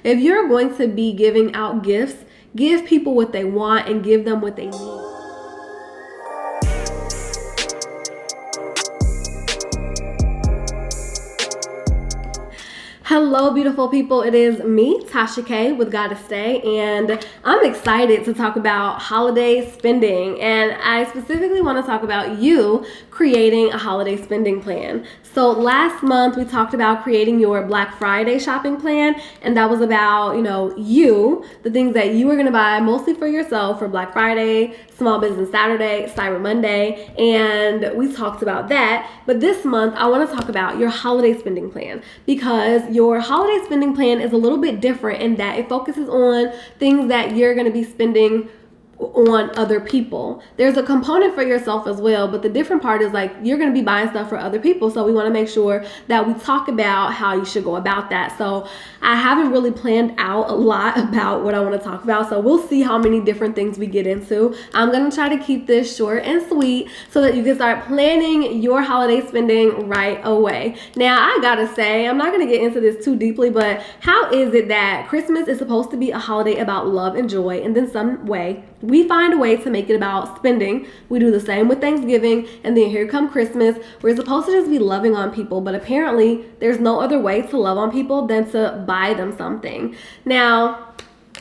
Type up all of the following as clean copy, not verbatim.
if you're going to be giving out gifts, give people what they want and give them what they need. Hello, beautiful people. It is me, Tasha K with Gotta Stay, and I'm excited to talk about holiday spending. And I specifically want to talk about you creating a holiday spending plan. So last month we talked about creating your Black Friday shopping plan, and that was about, the things that you were going to buy mostly for yourself for Black Friday, Small Business Saturday, Cyber Monday, and we talked about that. But this month I want to talk about your holiday spending plan, because your holiday spending plan is a little bit different in that it focuses on things that you're going to be spending on other people. There's a component for yourself as well, but the different part is like you're going to be buying stuff for other people. So we want to make sure that we talk about how you should go about that. So I haven't really planned out a lot about what I want to talk about. So we'll see how many different things we get into. I'm going to try to keep this short and sweet so that you can start planning your holiday spending right away. Now, I gotta say, I'm not going to get into this too deeply, but how is it that Christmas is supposed to be a holiday about love and joy, and then some way we find a way to make it about spending? We do the same with Thanksgiving, and then here come Christmas. We're supposed to just be loving on people, but apparently there's no other way to love on people than to buy them something. Now,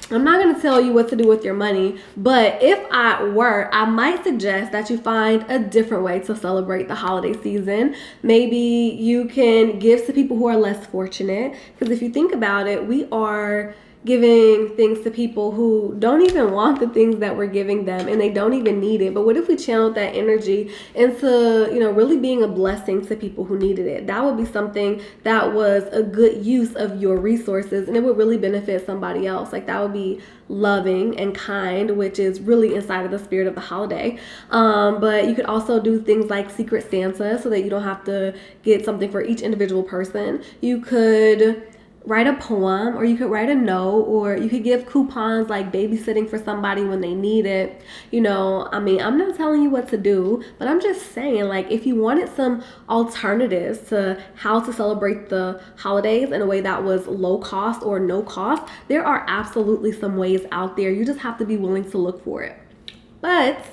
I'm not going to tell you what to do with your money, but if I were, I might suggest that you find a different way to celebrate the holiday season. Maybe you can give to people who are less fortunate, because if you think about it, we are giving things to people who don't even want the things that we're giving them, and they don't even need it. But what if we channeled that energy into, really being a blessing to people who needed it? That would be something that was a good use of your resources, and it would really benefit somebody else. Like, that would be loving and kind, which is really inside of the spirit of the holiday. But you could also do things like Secret Santa, so that you don't have to get something for each individual person. You could write a poem, or you could write a note, or you could give coupons like babysitting for somebody when they need it. I'm not telling you what to do, but I'm just saying, like, if you wanted some alternatives to how to celebrate the holidays in a way that was low cost or no cost, there are absolutely some ways out there. You just have to be willing to look for it. But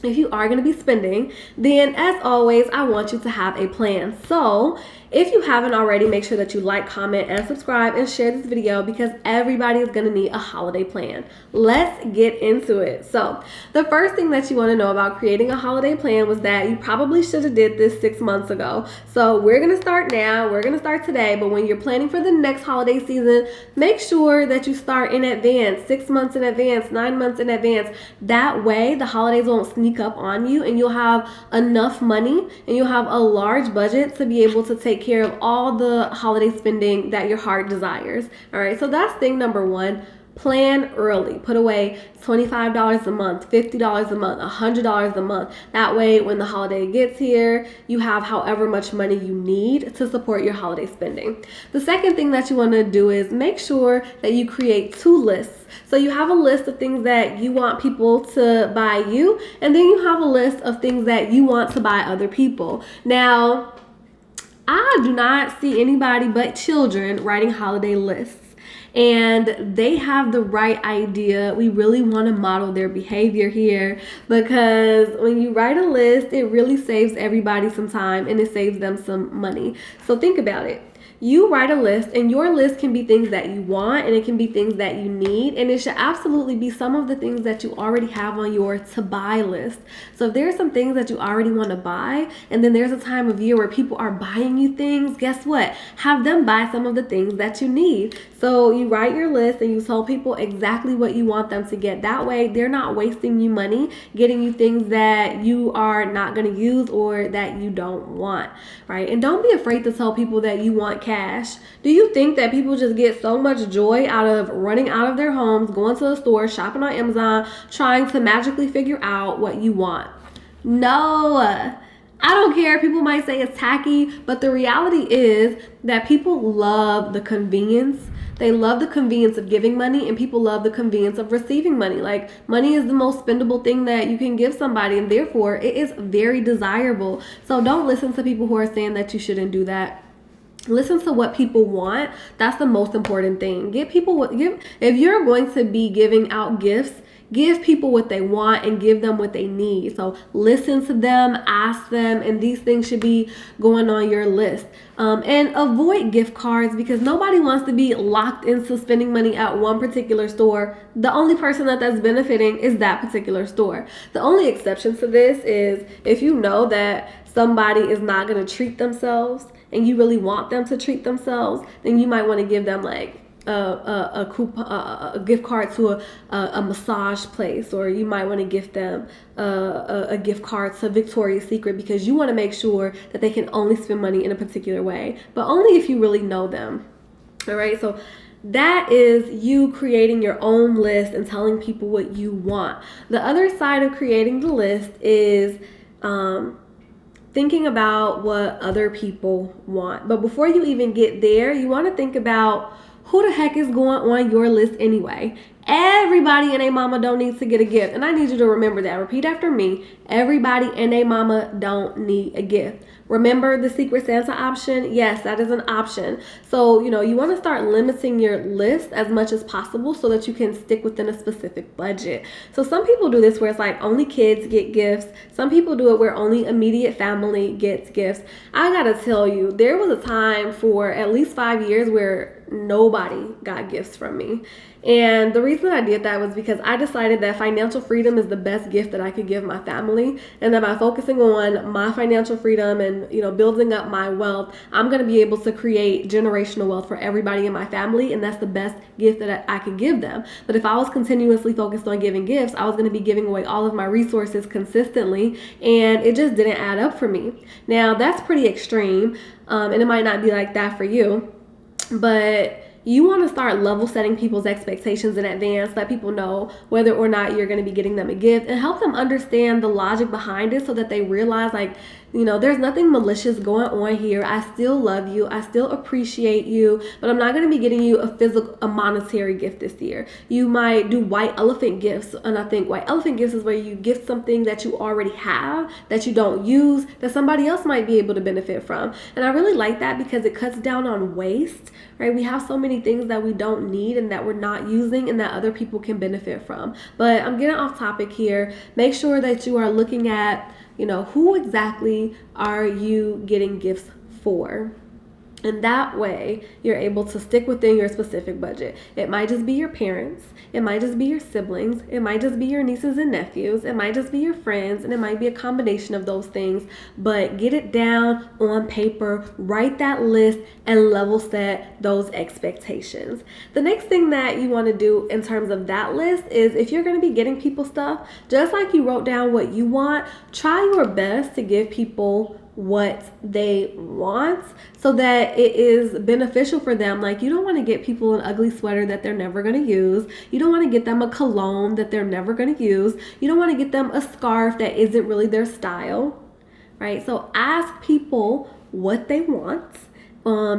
if you are going to be spending, then as always, I want you to have a plan. So if you haven't already, make sure that you like, comment, and subscribe, and share this video, because everybody is going to need a holiday plan. Let's get into it. So the first thing that you want to know about creating a holiday plan was that you probably should have did this 6 months ago. So we're going to start now. We're going to start today. But when you're planning for the next holiday season, make sure that you start in advance, 6 months in advance, 9 months in advance. That way the holidays won't sneak up on you, and you'll have enough money, and you'll have a large budget to be able to take care of all the holiday spending that your heart desires. All right, so that's thing number one. Plan early. Put away $25 a month, $50 a month, $100 a month. That way, when the holiday gets here, you have however much money you need to support your holiday spending. The second thing that you want to do is make sure that you create 2 lists. So you have a list of things that you want people to buy you, and then you have a list of things that you want to buy other people. Now, I do not see anybody but children writing holiday lists, and they have the right idea. We really want to model their behavior here, because when you write a list, it really saves everybody some time, and it saves them some money. So think about it. You write a list, and your list can be things that you want, and it can be things that you need, and it should absolutely be some of the things that you already have on your to buy list. So if there are some things that you already want to buy, and then there's a time of year where people are buying you things, guess what? Have them buy some of the things that you need. So you write your list, and you tell people exactly what you want them to get. That way they're not wasting you money getting you things that you are not going to use or that you don't want, right? And don't be afraid to tell people that you want cash. Do you think that people just get so much joy out of running out of their homes, going to the store, shopping on Amazon, trying to magically figure out what you want? No. I don't care. People might say it's tacky, but the reality is that people love the convenience. They love the convenience of giving money, and people love the convenience of receiving money. Like, money is the most spendable thing that you can give somebody, and therefore it is very desirable. So don't listen to people who are saying that you shouldn't do that. Listen to what people want. That's the most important thing. Give people what give if you're going to be giving out gifts, give people what they want and give them what they need. So listen to them, ask them, and these things should be going on your list. And avoid gift cards, because nobody wants to be locked into spending money at one particular store. The only person that's benefiting is that particular store. The only exception to this is if you know that somebody is not going to treat themselves and you really want them to treat themselves, then you might want to give them like a coupon, a gift card to a massage place, or you might want to gift them a gift card to Victoria's Secret, because you want to make sure that they can only spend money in a particular way, but only if you really know them. All right, so that is you creating your own list and telling people what you want. The other side of creating the list is thinking about what other people want. But before you even get there, you want to think about who the heck is going on your list anyway. Everybody and a mama don't need to get a gift. And I need you to remember that. Repeat after me. Everybody and a mama don't need a gift. Remember the Secret Santa option? Yes, that is an option. So, you want to start limiting your list as much as possible so that you can stick within a specific budget. So some people do this where it's like only kids get gifts. Some people do it where only immediate family gets gifts. I gotta tell you, there was a time for at least 5 years where nobody got gifts from me. And the reason I did that was because I decided that financial freedom is the best gift that I could give my family, and that by focusing on my financial freedom and building up my wealth, I'm going to be able to create generational wealth for everybody in my family, and that's the best gift that I could give them. But if I was continuously focused on giving gifts, I was going to be giving away all of my resources consistently, and it just didn't add up for me. Now that's pretty extreme, and it might not be like that for you, but you want to start level setting people's expectations in advance. Let people know whether or not you're going to be getting them a gift, and help them understand the logic behind it so that they realize there's nothing malicious going on here. I still love you. I still appreciate you, but I'm not going to be getting you a monetary gift this year. You might do white elephant gifts, and I think white elephant gifts is where you gift something that you already have, that you don't use, that somebody else might be able to benefit from. And I really like that because it cuts down on waste, right? We have so many things that we don't need and that we're not using and that other people can benefit from. But I'm getting off topic here. Make sure that you are looking at who exactly are you getting gifts for? And that way, you're able to stick within your specific budget. It might just be your parents. It might just be your siblings. It might just be your nieces and nephews. It might just be your friends. And it might be a combination of those things. But get it down on paper. Write that list and level set those expectations. The next thing that you want to do in terms of that list is, if you're going to be getting people stuff, just like you wrote down what you want, try your best to give people what they want so that it is beneficial for them. Like, you don't want to get people an ugly sweater that they're never going to use. You don't want to get them a cologne that they're never going to use. You don't want to get them a scarf that isn't really their style, right? So ask people what they want.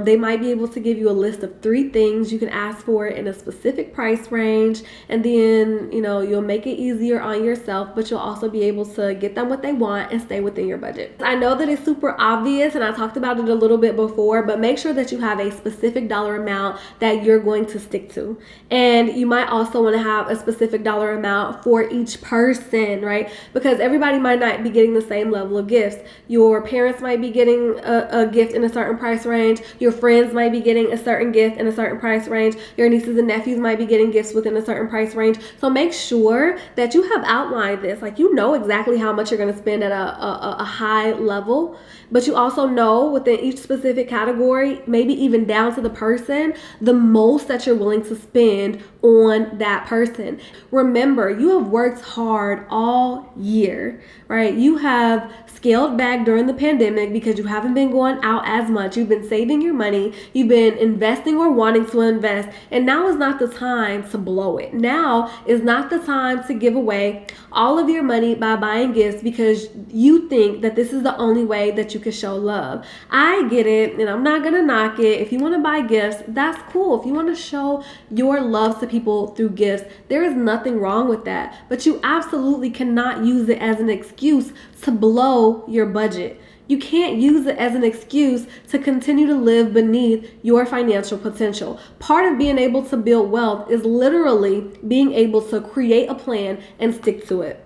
They might be able to give you a list of 3 things. You can ask for it in a specific price range, and then you'll make it easier on yourself, but you'll also be able to get them what they want and stay within your budget. I know that it's super obvious, and I talked about it a little bit before, but make sure that you have a specific dollar amount that you're going to stick to. And you might also want to have a specific dollar amount for each person, right? Because everybody might not be getting the same level of gifts. Your parents might be getting a gift in a certain price range. Your friends might be getting a certain gift in a certain price range. Your nieces and nephews might be getting gifts within a certain price range. So make sure that you have outlined this. Like, you know exactly how much you're going to spend at a high level, but you also know within each specific category, maybe even down to the person, the most that you're willing to spend on that person. Remember, you have worked hard all year, right? You have scaled back during the pandemic because you haven't been going out as much. You've been saving your money. You've been investing or wanting to invest. And now is not the time to blow it. Now is not the time to give away all of your money by buying gifts because you think that this is the only way that you can show love. I get it, and I'm not going to knock it. If you want to buy gifts, that's cool. If you want to show your love to people through gifts, there is nothing wrong with that. But you absolutely cannot use it as an excuse to blow your budget. You can't use it as an excuse to continue to live beneath your financial potential. Part of being able to build wealth is literally being able to create a plan and stick to it.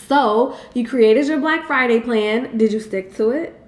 So you created your Black Friday plan. Did you stick to it?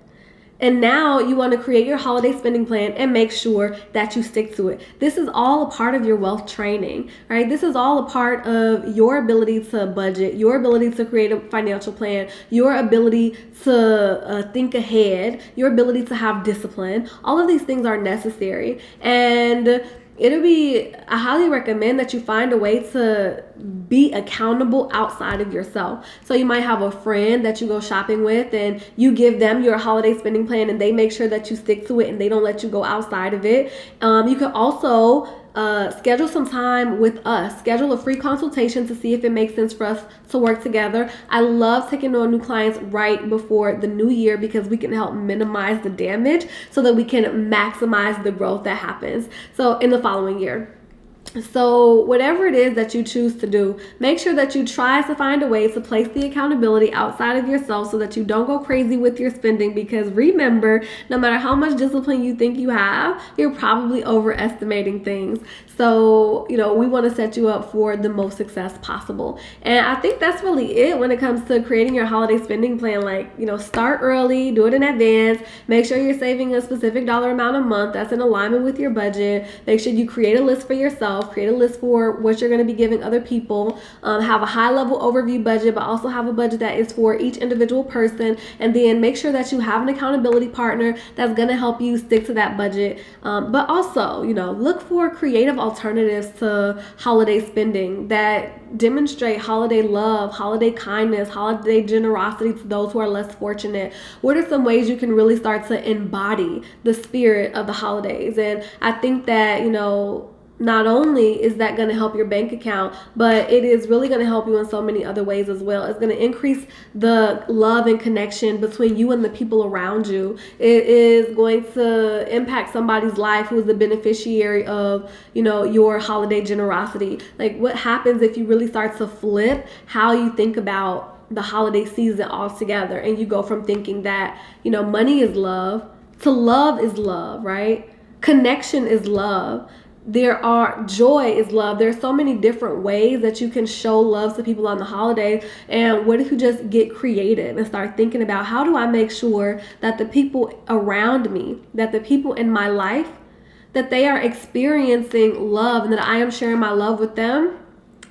And now you want to create your holiday spending plan and make sure that you stick to it. This is all a part of your wealth training, right? This is all a part of your ability to budget, your ability to create a financial plan, your ability to think ahead, your ability to have discipline. All of these things are necessary. And I highly recommend that you find a way to be accountable outside of yourself. So you might have a friend that you go shopping with and you give them your holiday spending plan and they make sure that you stick to it and they don't let you go outside of it. You can also schedule some time with us. Schedule a free consultation to see if it makes sense for us to work together. I love taking on new clients right before the new year because we can help minimize the damage so that we can maximize the growth that happens. So in the following year. So whatever it is that you choose to do, make sure that you try to find a way to place the accountability outside of yourself so that you don't go crazy with your spending, because remember, no matter how much discipline you think you have, you're probably overestimating things. So, we want to set you up for the most success possible. And I think that's really it when it comes to creating your holiday spending plan. Start early, do it in advance, make sure you're saving a specific dollar amount a month that's in alignment with your budget. Make sure you create a list for yourself, create a list for what you're going to be giving other people, have a high level overview budget, but also have a budget that is for each individual person. And then make sure that you have an accountability partner that's going to help you stick to that budget. But also, look for creative alternatives to holiday spending that demonstrate holiday love, holiday kindness, holiday generosity to those who are less fortunate. What are some ways you can really start to embody the spirit of the holidays? And I think that, not only is that going to help your bank account, but it is really going to help you in so many other ways as well. It's going to increase the love and connection between you and the people around you. It is going to impact somebody's life who is the beneficiary of, your holiday generosity. Like, what happens if you really start to flip how you think about the holiday season altogether, and you go from thinking that, money is love to love is love, right? Connection is love. Joy is love. There's so many different ways that you can show love to people on the holidays. And what if you just get creative and start thinking about, how do I make sure that the people around me, that the people in my life, that they are experiencing love and that I am sharing my love with them?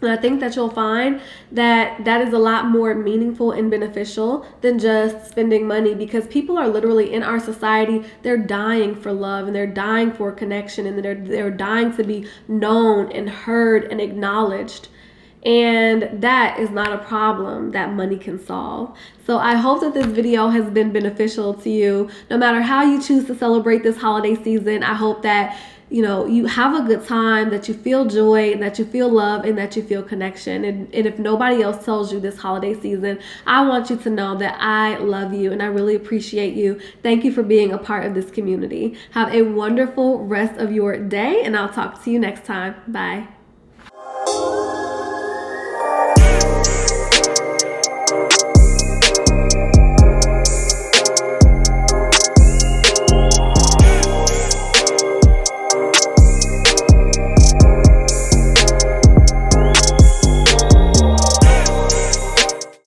And I think that you'll find that that is a lot more meaningful and beneficial than just spending money, because people are literally in our society, they're dying for love and they're dying for connection, and they're dying to be known and heard and acknowledged. And that is not a problem that money can solve. So I hope that this video has been beneficial to you. No matter how you choose to celebrate this holiday season, I hope that you have a good time, that you feel joy, and that you feel love, and that you feel connection. And if nobody else tells you this holiday season, I want you to know that I love you and I really appreciate you. Thank you for being a part of this community. Have a wonderful rest of your day, and I'll talk to you next time. Bye.